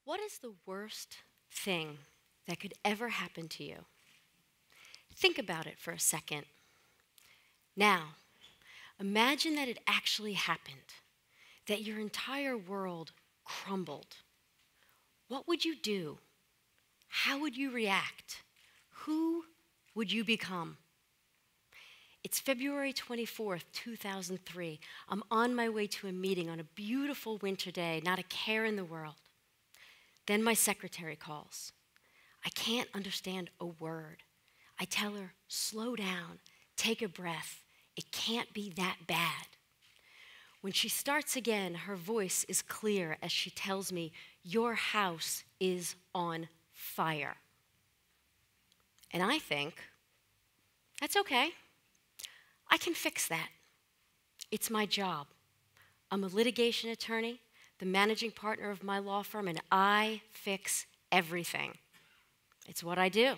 What is the worst thing that could ever happen to you? Think about it for a second. Now, imagine that it actually happened, that your entire world crumbled. What would you do? How would you react? Who would you become? It's February 24th, 2003. I'm on my way to a meeting on a beautiful winter day, not a care in the world. Then my secretary calls. I can't understand a word. I tell her, slow down, take a breath. It can't be that bad. When she starts again, her voice is clear as she tells me, your house is on fire. And I think, that's okay. I can fix that. It's my job. I'm a litigation attorney, the managing partner of my law firm, and I fix everything. It's what I do.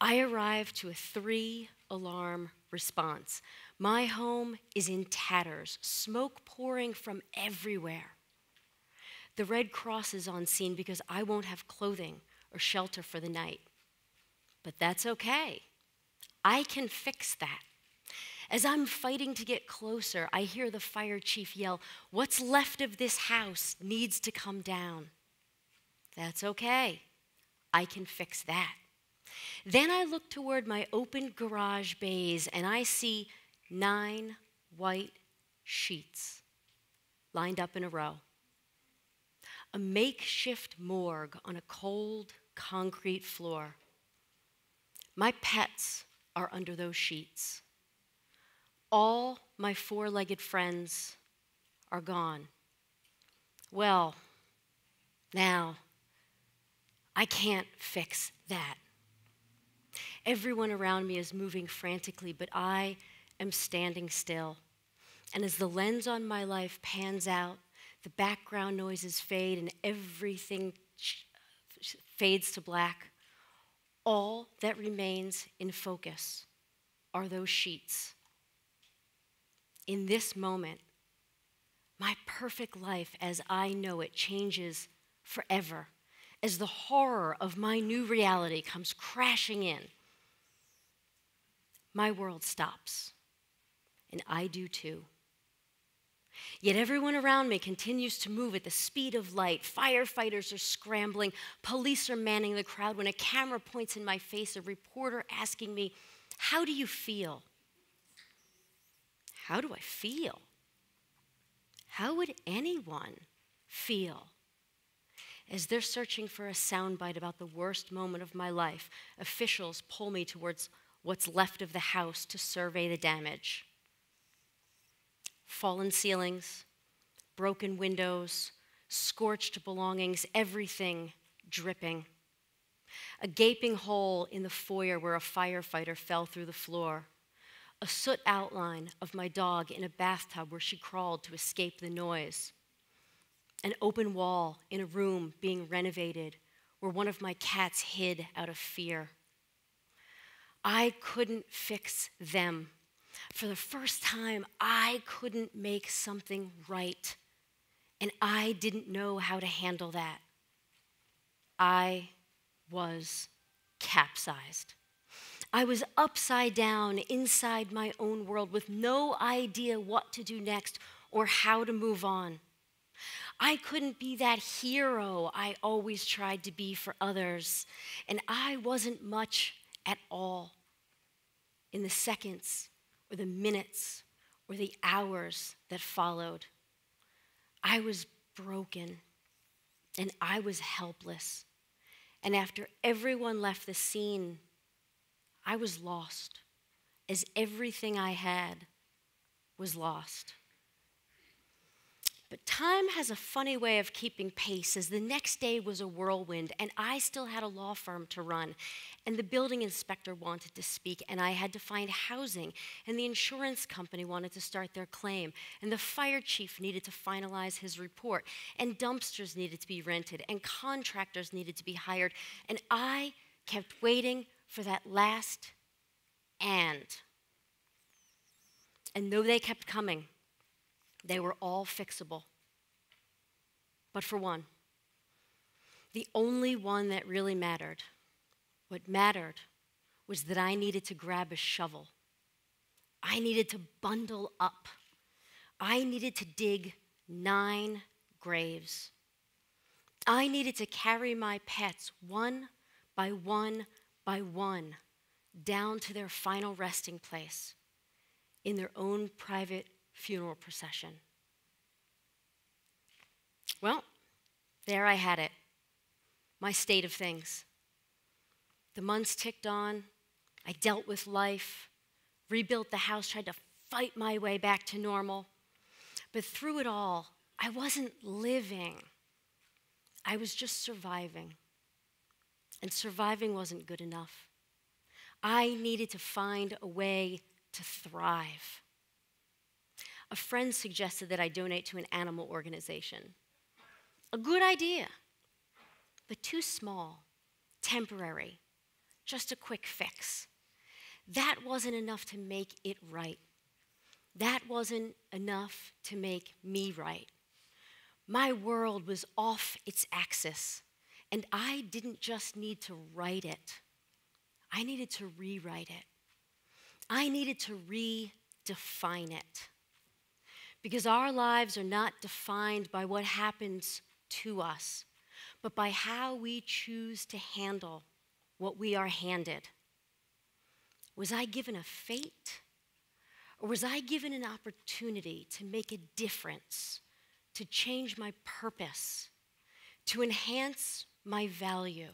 I arrive to a 3-alarm response. My home is in tatters, smoke pouring from everywhere. The Red Cross is on scene because I won't have clothing or shelter for the night. But that's okay. I can fix that. As I'm fighting to get closer, I hear the fire chief yell, what's left of this house needs to come down. That's okay. I can fix that. Then I look toward my open garage bays and I see 9 white sheets lined up in a row. A makeshift morgue on a cold concrete floor. My pets are under those sheets. All my 4-legged friends are gone. Well, now, I can't fix that. Everyone around me is moving frantically, but I am standing still. And as the lens on my life pans out, the background noises fade and everything fades to black, all that remains in focus are those sheets. In this moment, my perfect life as I know it changes forever as the horror of my new reality comes crashing in. My world stops, and I do too. Yet everyone around me continues to move at the speed of light. Firefighters are scrambling. Police are manning the crowd when a camera points in my face, a reporter asking me, how do you feel? How do I feel? How would anyone feel? As they're searching for a soundbite about the worst moment of my life, officials pull me towards what's left of the house to survey the damage. Fallen ceilings, broken windows, scorched belongings, everything dripping. A gaping hole in the foyer where a firefighter fell through the floor. A soot outline of my dog in a bathtub where she crawled to escape the noise. An open wall in a room being renovated where one of my cats hid out of fear. I couldn't fix them. For the first time, I couldn't make something right, and I didn't know how to handle that. I was capsized. I was upside down inside my own world with no idea what to do next or how to move on. I couldn't be that hero I always tried to be for others, and I wasn't much at all. In the seconds, or the minutes, or the hours that followed, I was broken, and I was helpless. And after everyone left the scene, I was lost, as everything I had was lost. But time has a funny way of keeping pace, as the next day was a whirlwind, and I still had a law firm to run, and the building inspector wanted to speak, and I had to find housing, and the insurance company wanted to start their claim, and the fire chief needed to finalize his report, and dumpsters needed to be rented, and contractors needed to be hired, and I kept waiting for that last and though they kept coming, they were all fixable. But for one, the only one that really mattered. What mattered was that I needed to grab a shovel. I needed to bundle up. I needed to dig 9 graves. I needed to carry my pets one by one by one down to their final resting place in their own private funeral procession. Well, there I had it, my state of things. The months ticked on. I dealt with life, rebuilt the house, tried to fight my way back to normal. But through it all, I wasn't living. I was just surviving. And surviving wasn't good enough. I needed to find a way to thrive. A friend suggested that I donate to an animal organization. A good idea, but too small, temporary, just a quick fix. That wasn't enough to make it right. That wasn't enough to make me right. My world was off its axis, and I didn't just need to write it. I needed to rewrite it. I needed to redefine it. Because our lives are not defined by what happens to us, but by how we choose to handle what we are handed. Was I given a fate? Or was I given an opportunity to make a difference, to change my purpose, to enhance my value?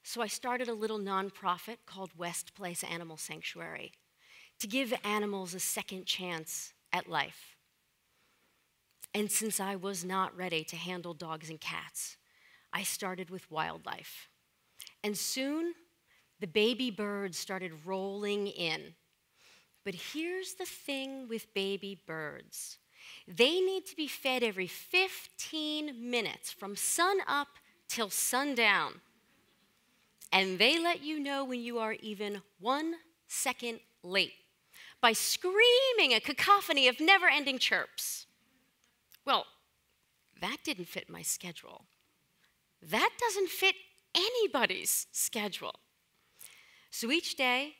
So I started a little nonprofit called West Place Animal Sanctuary to give animals a second chance at life. And since I was not ready to handle dogs and cats, I started with wildlife. And soon, the baby birds started rolling in. But here's the thing with baby birds. They need to be fed every 15 minutes from sun up till sundown. And they let you know when you are even 1 second late by screaming a cacophony of never-ending chirps. Well, that didn't fit my schedule. That doesn't fit anybody's schedule. So each day,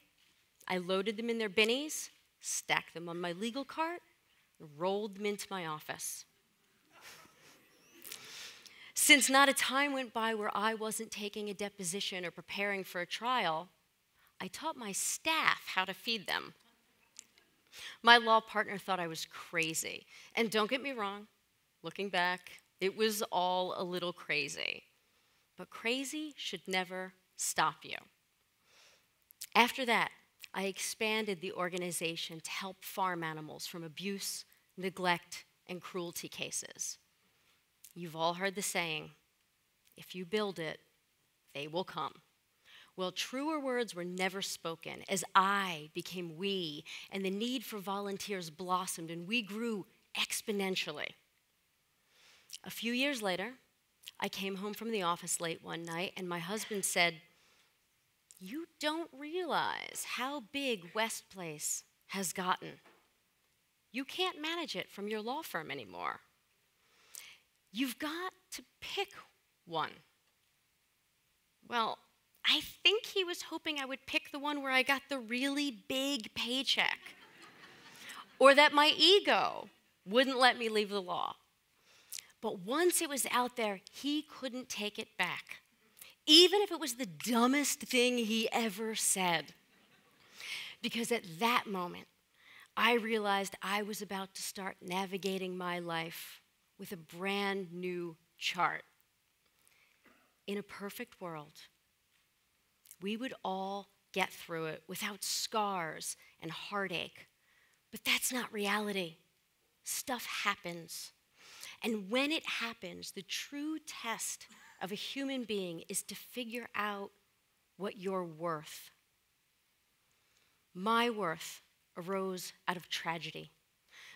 I loaded them in their binnies, stacked them on my legal cart, and rolled them into my office. Since not a time went by where I wasn't taking a deposition or preparing for a trial, I taught my staff how to feed them. My law partner thought I was crazy. And don't get me wrong, looking back, it was all a little crazy. But crazy should never stop you. After that, I expanded the organization to help farm animals from abuse, neglect, and cruelty cases. You've all heard the saying, if you build it, they will come. Well, truer words were never spoken as I became we, and the need for volunteers blossomed, and we grew exponentially. A few years later, I came home from the office late one night, and my husband said, "You don't realize how big West Place has gotten. You can't manage it from your law firm anymore. You've got to pick one." Well, I think he was hoping I would pick the one where I got the really big paycheck, or that my ego wouldn't let me leave the law. But once it was out there, he couldn't take it back, even if it was the dumbest thing he ever said. Because at that moment, I realized I was about to start navigating my life with a brand new chart. In a perfect world, we would all get through it without scars and heartache. But that's not reality. Stuff happens. And when it happens, the true test of a human being is to figure out what you're worth. My worth arose out of tragedy,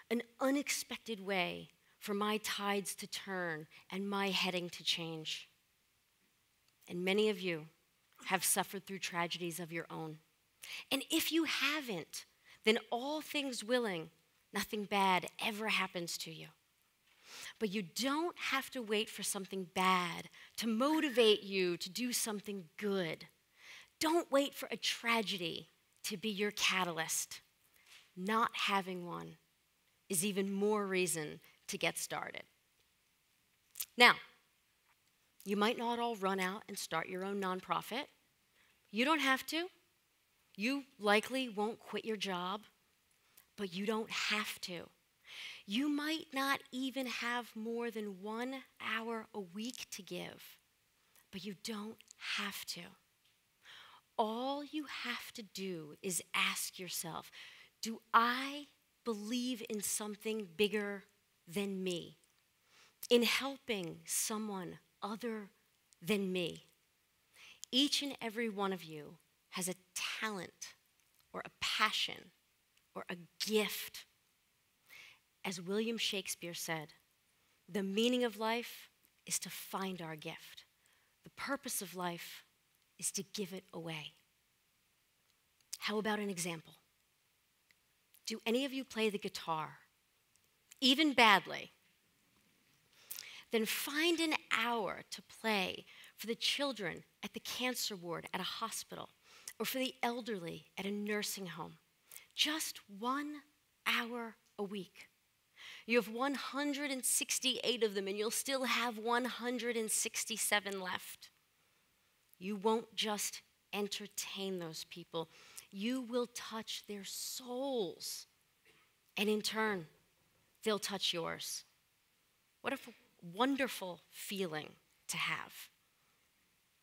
an unexpected way for my tides to turn and my heading to change. And many of you have suffered through tragedies of your own. And if you haven't, then all things willing, nothing bad ever happens to you. But you don't have to wait for something bad to motivate you to do something good. Don't wait for a tragedy to be your catalyst. Not having one is even more reason to get started. Now, you might not all run out and start your own nonprofit. You don't have to. You likely won't quit your job, but you don't have to. You might not even have more than 1 hour a week to give, but you don't have to. All you have to do is ask yourself, do I believe in something bigger than me? In helping someone other than me? Each and every one of you has a talent or a passion or a gift. As William Shakespeare said, the meaning of life is to find our gift. The purpose of life is to give it away. How about an example? Do any of you play the guitar? Even badly? Then find an hour to play for the children at the cancer ward at a hospital or for the elderly at a nursing home. Just 1 hour a week. You have 168 of them, and you'll still have 167 left. You won't just entertain those people. You will touch their souls, and in turn, they'll touch yours. What a wonderful feeling to have.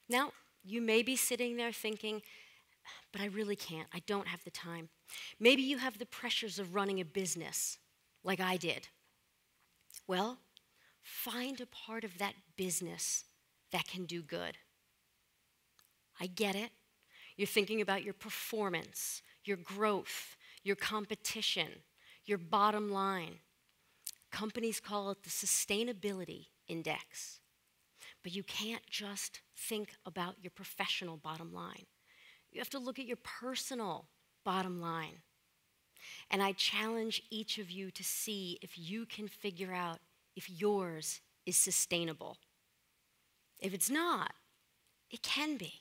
Now, you may be sitting there thinking, but I really can't. I don't have the time. Maybe you have the pressures of running a business like I did. Well, find a part of that business that can do good. I get it. You're thinking about your performance, your growth, your competition, your bottom line. Companies call it the sustainability index. But you can't just think about your professional bottom line. You have to look at your personal bottom line. And I challenge each of you to see if you can figure out if yours is sustainable. If it's not, it can be.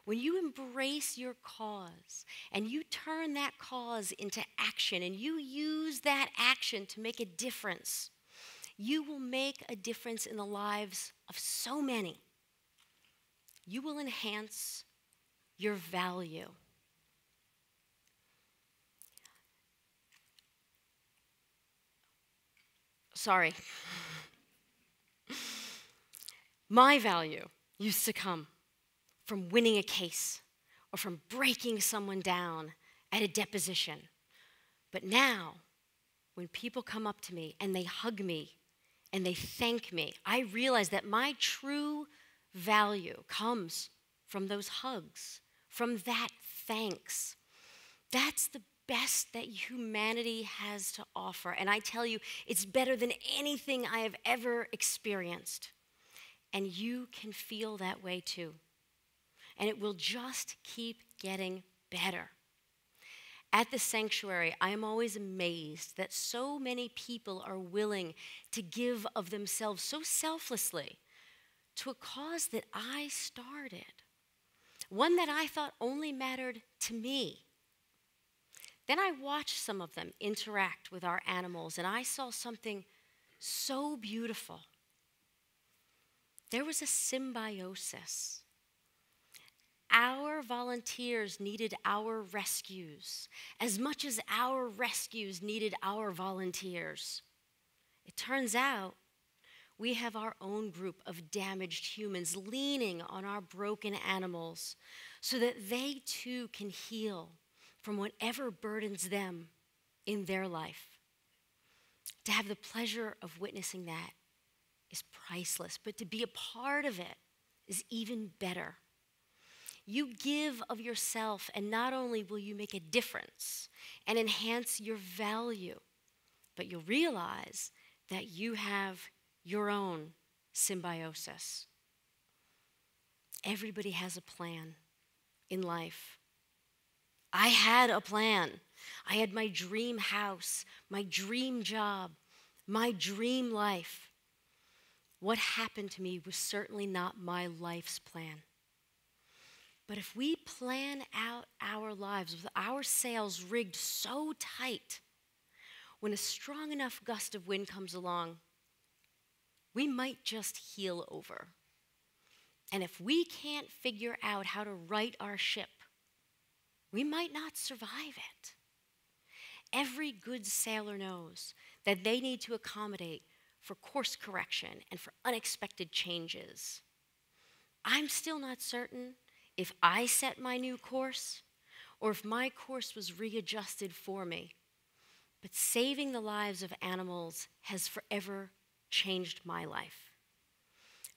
When you embrace your cause and you turn that cause into action and you use that action to make a difference, you will make a difference in the lives of so many. You will enhance your value. Sorry. My value used to come from winning a case or from breaking someone down at a deposition. But now, when people come up to me and they hug me and they thank me, I realize that my true value comes from those hugs, from that thanks. That's the best that humanity has to offer. And I tell you, it's better than anything I have ever experienced. And you can feel that way too. And it will just keep getting better. At the sanctuary, I am always amazed that so many people are willing to give of themselves so selflessly to a cause that I started, one that I thought only mattered to me. Then I watched some of them interact with our animals, and I saw something so beautiful. There was a symbiosis. Our volunteers needed our rescues as much as our rescues needed our volunteers. It turns out we have our own group of damaged humans leaning on our broken animals so that they too can heal from whatever burdens them in their life. To have the pleasure of witnessing that is priceless, but to be a part of it is even better. You give of yourself, and not only will you make a difference and enhance your value, but you'll realize that you have your own symbiosis. Everybody has a plan in life. I had a plan. I had my dream house, my dream job, my dream life. What happened to me was certainly not my life's plan. But if we plan out our lives with our sails rigged so tight, when a strong enough gust of wind comes along, we might just heel over. And if we can't figure out how to right our ship, we might not survive it. Every good sailor knows that they need to accommodate for course correction and for unexpected changes. I'm still not certain if I set my new course or if my course was readjusted for me. But saving the lives of animals has forever changed my life.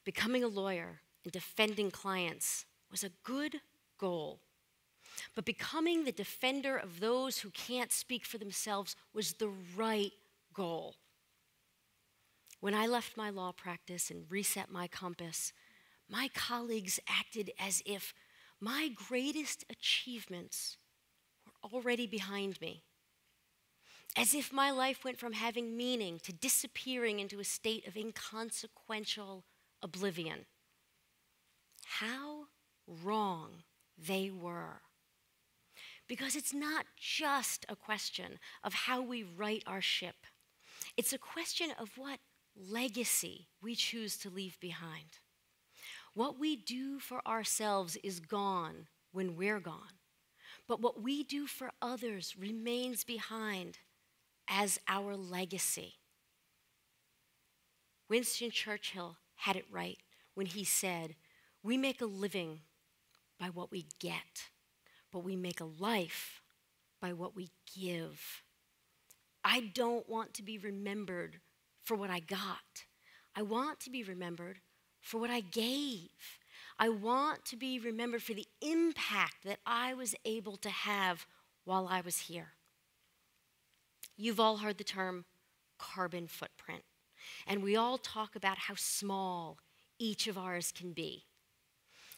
Becoming a lawyer and defending clients was a good goal. But becoming the defender of those who can't speak for themselves was the right goal. When I left my law practice and reset my compass, my colleagues acted as if my greatest achievements were already behind me. As if my life went from having meaning to disappearing into a state of inconsequential oblivion. How wrong they were. Because it's not just a question of how we right our ship. It's a question of what legacy we choose to leave behind. What we do for ourselves is gone when we're gone. But what we do for others remains behind as our legacy. Winston Churchill had it right when he said, "We make a living by what we get, but we make a life by what we give." I don't want to be remembered for what I got. I want to be remembered for what I gave. I want to be remembered for the impact that I was able to have while I was here. You've all heard the term carbon footprint, and we all talk about how small each of ours can be.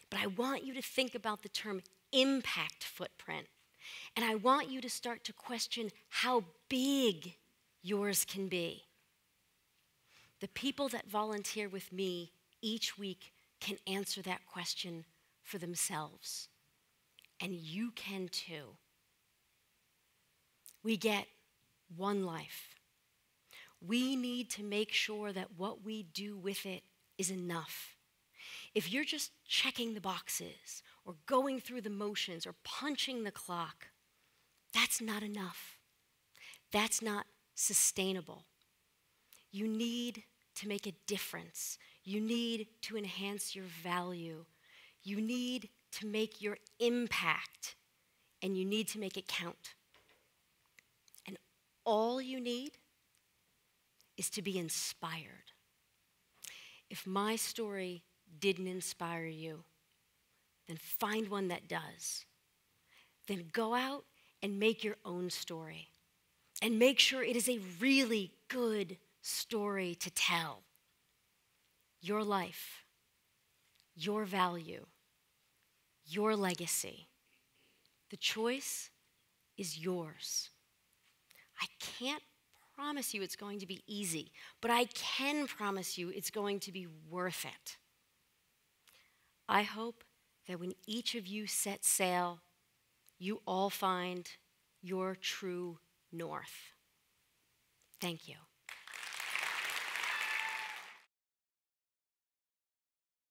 But I want you to think about the term impact footprint, and I want you to start to question how big yours can be. The people that volunteer with me each week can answer that question for themselves, and you can too. We get one life. We need to make sure that what we do with it is enough. If you're just checking the boxes or going through the motions or punching the clock, that's not enough. That's not sustainable. You need to make a difference. You need to enhance your value. You need to make your impact, and you need to make it count. And all you need is to be inspired. If my story didn't inspire you, then find one that does. Then go out and make your own story. And make sure it is a really good story to tell. Your life, your value, your legacy. The choice is yours. I can't promise you it's going to be easy, but I can promise you it's going to be worth it. I hope that when each of you set sail, you all find your true north. Thank you.